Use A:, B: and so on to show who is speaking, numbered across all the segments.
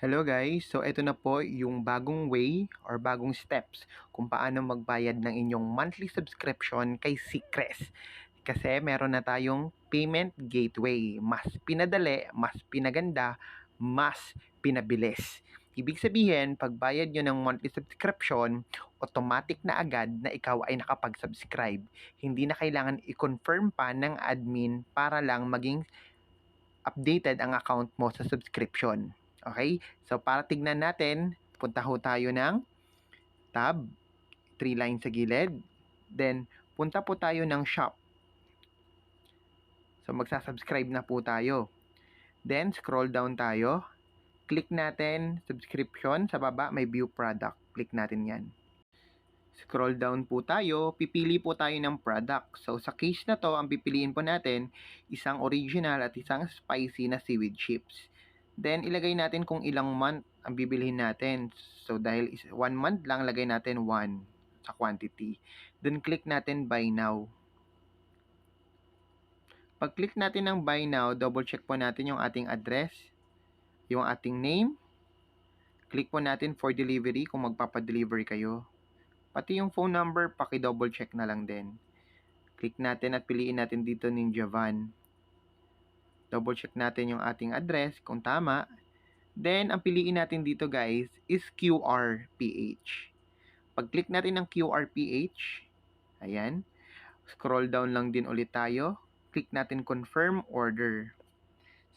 A: Hello guys! So ito na po yung bagong way or bagong steps kung paano magbayad ng inyong monthly subscription kay Seacrest. Kasi meron na tayong payment gateway. Mas pinadali, mas pinaganda, mas pinabilis. Ibig sabihin, pagbayad nyo ng monthly subscription, automatic na agad na ikaw ay nakapag-subscribe. Hindi na kailangan i-confirm pa ng admin para lang maging updated ang account mo sa subscription. Okay? So, para tignan natin, punta ho tayo ng tab, 3 lines sa gilid. Then, punta po tayo ng shop. So, magsasubscribe na po tayo. Then, scroll down tayo. Click natin subscription. Sa baba, may view product. Click natin yan. Scroll down po tayo. Pipili po tayo ng product. So, sa case na to, ang pipiliin po natin, isang original at isang spicy na seaweed chips. Then, ilagay natin kung ilang month ang bibilihin natin. So, dahil 1 month lang, lagay natin 1 sa quantity. Then, click natin buy now. Pag-click natin ng buy now, double check po natin yung ating address, yung ating name. Click po natin for delivery kung magpapadelivery kayo. Pati yung phone number, paki-double check na lang din. Click natin at piliin natin dito Ninja Van. Double check natin yung ating address kung tama. Then, ang piliin natin dito guys is QRPH. Pag-click natin ng QRPH, ayan, scroll down lang din ulit tayo. Click natin confirm order.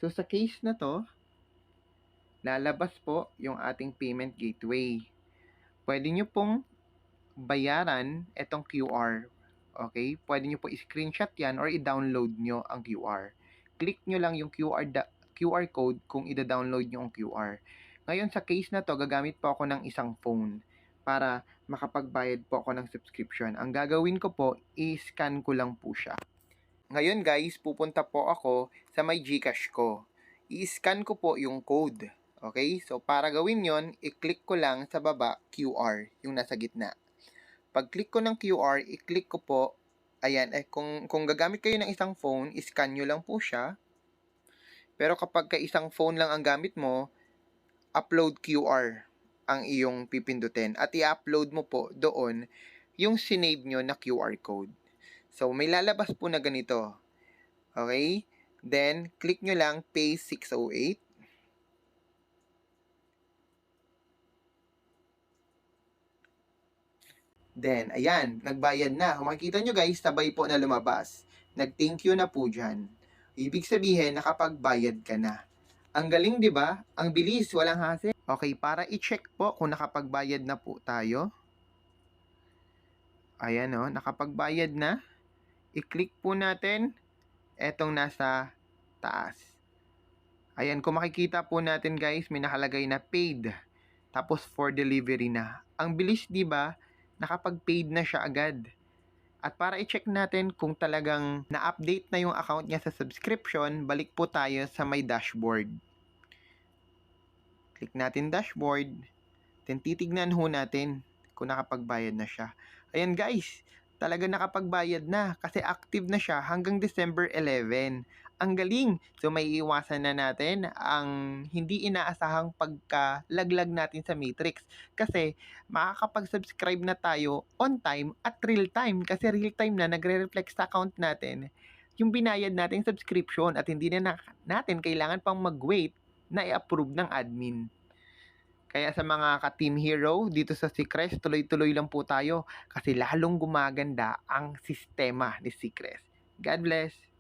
A: So, sa case na to, lalabas po yung ating payment gateway. Pwede nyo pong bayaran itong QR. Okay? Pwede nyo po i-screenshot yan or i-download nyo ang QR. Click nyo lang yung QR code kung i-download nyo ang QR. Ngayon sa case na to, gagamit po ako ng isang phone para makapagbayad po ako ng subscription. Ang gagawin ko po, i-scan ko lang po siya. Ngayon guys, pupunta po ako sa may GCash ko. I-scan ko po yung code. Okay? So para gawin yon, i-click ko lang sa baba QR, yung nasa gitna. Pag-click ko ng QR, i-click ko po, ayan, kung gagamit kayo ng isang phone, i-scan nyo lang po siya. Pero kapag isang phone lang ang gamit mo, upload QR ang iyong pipindutin. At i-upload mo po doon yung sinave nyo na QR code. So, may lalabas po na ganito. Okay? Then, click nyo lang Pay 608. Then, ayan, nagbayad na. Kung makikita nyo guys, sabay po na lumabas. Nag-thank you na po dyan. Ibig sabihin, nakapagbayad ka na. Ang galing, di ba? Ang bilis, walang hassle. Okay, para i-check po kung nakapagbayad na po tayo. Ayan o, nakapagbayad na. I-click po natin etong nasa taas. Ayan, kung makikita po natin guys, may nakalagay na paid. Tapos for delivery na. Ang bilis, di ba? Nakapag-paid na siya agad. At para i-check natin kung talagang na-update na yung account niya sa subscription, balik po tayo sa may dashboard. Click natin dashboard. Then titignan ho natin kung nakapagbayad na siya. Ayan guys, talaga nakapagbayad na kasi active na siya hanggang December 11. Ang galing! So may iwasan na natin ang hindi inaasahang pagkalaglag natin sa Matrix kasi makakapag-subscribe na tayo on time at real time kasi real time na nagre-reflect sa account natin yung binayad nating subscription at hindi na natin kailangan pang mag-wait na i-approve ng admin. Kaya sa mga ka-team hero dito sa Seacrest, tuloy-tuloy lang po tayo kasi lalong gumaganda ang sistema ni Seacrest. God bless!